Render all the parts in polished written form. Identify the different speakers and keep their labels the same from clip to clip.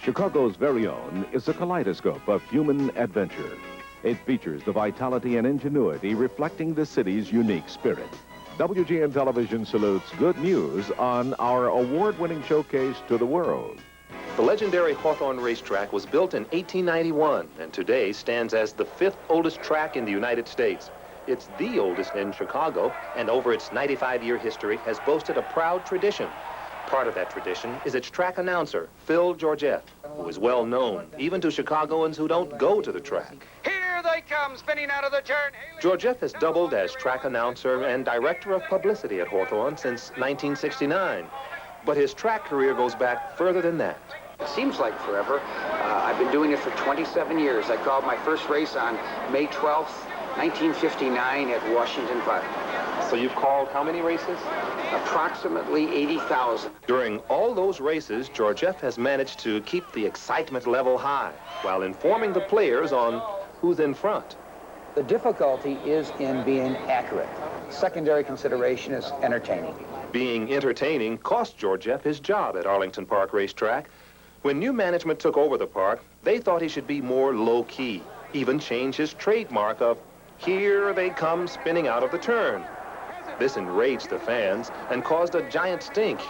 Speaker 1: Chicago's very own is a kaleidoscope of human adventure. It features the vitality and ingenuity reflecting the city's unique spirit. WGN Television salutes good news on our award-winning showcase to the world.
Speaker 2: The legendary Hawthorne racetrack was built in 1891 and today stands as the 5th oldest track in the United States. It's the oldest in Chicago, and over its 95-year history has boasted a proud tradition. Part of that tradition is its track announcer, Phil Georgette, who is well known even to Chicagoans who don't go to the track.
Speaker 3: Here they come, spinning out of the turn.
Speaker 2: Georgette has doubled as track announcer and director of publicity at Hawthorne since 1969. But his track career goes back further than that.
Speaker 4: It seems like forever. I've been doing it for 27 years. I called my first race on May 12th, 1959 at Washington Park.
Speaker 2: So you've called how many races?
Speaker 4: Approximately 80,000.
Speaker 2: During all those races, Georgette has managed to keep the excitement level high while informing the players on who's in front.
Speaker 4: The difficulty is in being accurate. Secondary consideration is entertaining.
Speaker 2: Being entertaining cost Georgette his job at Arlington Park Racetrack. When new management took over the park, they thought he should be more low-key, even change his trademark of, "Here they come spinning out of the turn." This enraged the fans and caused a giant stink.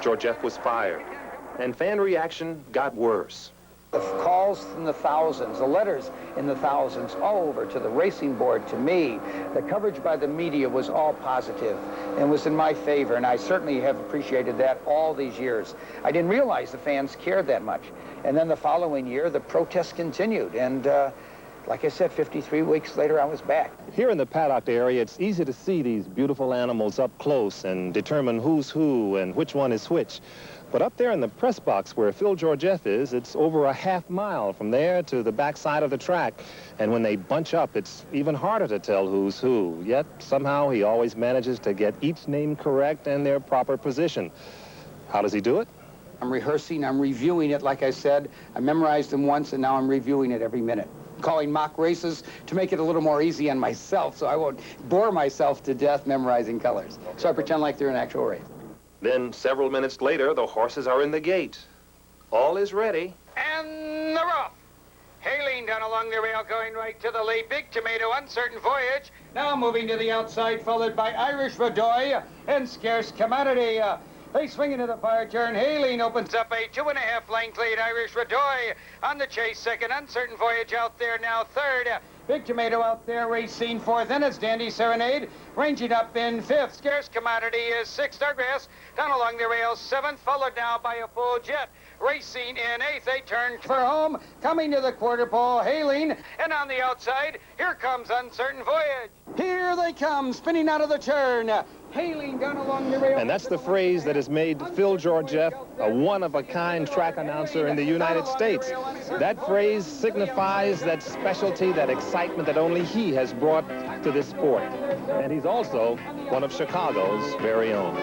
Speaker 2: Georgette was fired, and fan reaction got worse.
Speaker 4: The calls in the thousands, the letters in the thousands, all over to the racing board, to me. The coverage by the media was all positive and was in my favor, and I certainly have appreciated that all these years. I didn't realize the fans cared that much. And then the following year, the protests continued, and like I said, 53 weeks later, I was back.
Speaker 2: Here in the paddock area, it's easy to see these beautiful animals up close and determine who's who and which one is which. But up there in the press box where Phil Georgette is, it's over a half mile from there to the backside of the track. And when they bunch up, it's even harder to tell who's who. Yet, somehow, he always manages to get each name correct and their proper position. How does he do it?
Speaker 4: I'm rehearsing, I'm reviewing it, like I said. I memorized them once, and now I'm reviewing it every minute. Calling mock races to make it a little more easy on myself, so I won't bore myself to death memorizing colors. So I pretend like they're an actual race.
Speaker 2: Then, several minutes later, the horses are in the gate. All is ready.
Speaker 3: And they're off. Hailing down along the rail, going right to the lead. Big Tomato, Uncertain Voyage. Now moving to the outside, followed by Irish Radoy and Scarce Commodity. They swing into the far turn. Hailing opens up a 2.5 length lead. Irish Radoy on the chase second. Uncertain Voyage out there now third. Big Tomato out there racing fourth. Then it's Dandy Serenade ranging up in fifth. Scarce Commodity is sixth. Stargrass down along the rails seventh, followed now by a Full Jet racing in eighth. They turn for home, coming to the quarter pole, Hailing, and on the outside, here comes Uncertain Voyage. Here they come, spinning out of the turn. Hailing down along the rail.
Speaker 2: And that's the phrase that has made Phil Georgette a one-of-a-kind track announcer in the United States. That phrase signifies that specialty, that excitement that only he has brought to this sport. And he's also one of Chicago's very own.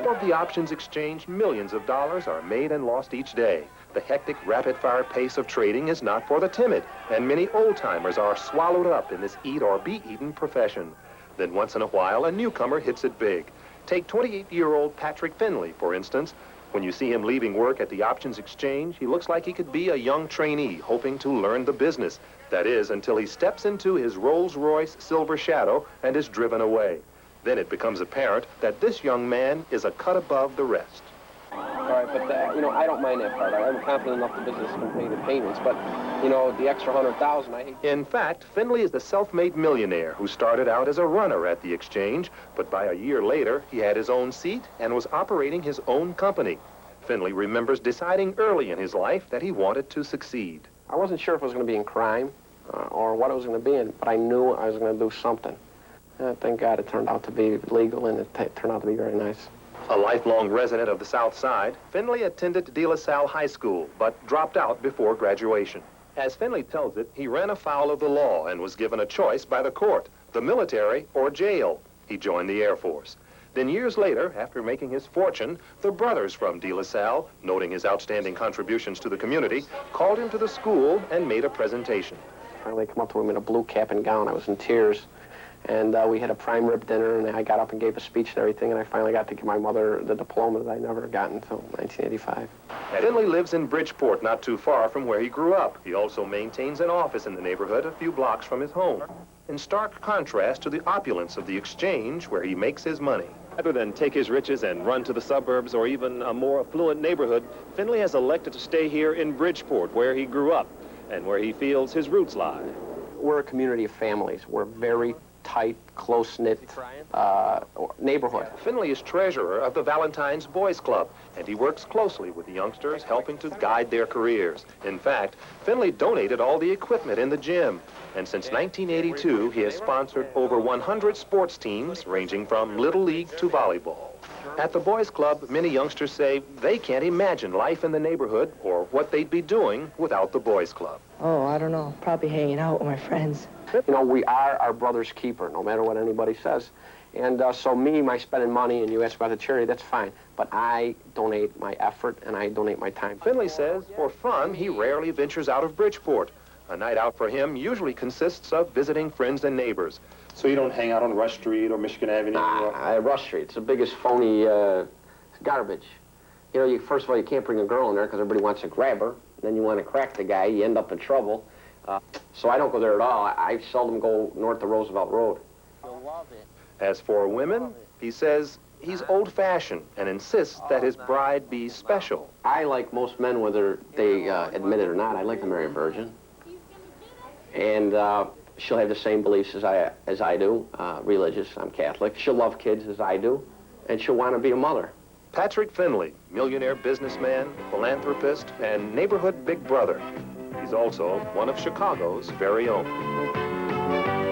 Speaker 2: Of the options exchange, millions of dollars are made and lost each day. The hectic, rapid-fire pace of trading is not for the timid, and many old-timers are swallowed up in this eat-or-be-eaten profession. Then once in a while, a newcomer hits it big. Take 28-year-old Patrick Finley, for instance. When you see him leaving work at the options exchange, he looks like he could be a young trainee hoping to learn the business. That is, until he steps into his Rolls-Royce Silver Shadow and is driven away. Then it becomes apparent that this young man is a cut above the rest.
Speaker 5: All right, but, I don't mind that part. I'm confident enough the business can pay the payments, but, the extra 100,000, I hate.
Speaker 2: In fact, Finley is the self-made millionaire who started out as a runner at the exchange, but by a year later, he had his own seat and was operating his own company. Finley remembers deciding early in his life that he wanted to succeed.
Speaker 5: I wasn't sure if it was going to be in crime or what it was going to be in, but I knew I was going to do something. And thank God it turned out to be legal, and it turned out to be very nice.
Speaker 2: A lifelong resident of the South Side, Finley attended De La Salle High School, but dropped out before graduation. As Finley tells it, he ran afoul of the law and was given a choice by the court, the military or jail. He joined the Air Force. Then years later, after making his fortune, the brothers from De La Salle, noting his outstanding contributions to the community, called him to the school and made a presentation.
Speaker 5: Finally come up to him in a blue cap and gown. I was in tears. And we had a prime rib dinner, and I got up and gave a speech and everything, and I finally got to give my mother the diploma that I never got until 1985.
Speaker 2: Finley lives in Bridgeport, not too far from where he grew up. He also maintains an office in the neighborhood a few blocks from his home, in stark contrast to the opulence of the Exchange, where he makes his money. Rather than take his riches and run to the suburbs or even a more affluent neighborhood, Finley has elected to stay here in Bridgeport, where he grew up and where he feels his roots lie.
Speaker 5: We're a community of families. We're very tight, close-knit neighborhood.
Speaker 2: Finley is treasurer of the Valentine's Boys Club, and he works closely with the youngsters, helping to guide their careers. In fact, Finley donated all the equipment in the gym, and since 1982, he has sponsored over 100 sports teams, ranging from Little League to volleyball. At the Boys Club, many youngsters say they can't imagine life in the neighborhood or what they'd be doing without the Boys Club.
Speaker 6: Oh, I don't know. Probably hanging out with my friends.
Speaker 5: You know, we are our brother's keeper, no matter what anybody says. And so my spending money, and you ask about the charity, that's fine. But I donate my effort, and I donate my time.
Speaker 2: Finley says, for fun, he rarely ventures out of Bridgeport. A night out for him usually consists of visiting friends and neighbors.
Speaker 7: So you don't hang out on Rush Street or Michigan Avenue?
Speaker 5: Rush Street. It's the biggest phony garbage. You know, first of all, you can't bring a girl in there because everybody wants to grab her. Then you want to crack the guy, you end up in trouble. So I don't go there at all. I seldom go north of Roosevelt Road.
Speaker 2: As for women, he says he's old-fashioned and insists that his bride be special.
Speaker 5: I, like most men, whether they admit it or not, I like to marry a virgin. And she'll have the same beliefs as I do, religious. I'm Catholic. She'll love kids as I do, and she'll want to be a mother.
Speaker 2: Patrick Finley, millionaire businessman, philanthropist, and neighborhood big brother. He's also one of Chicago's very own.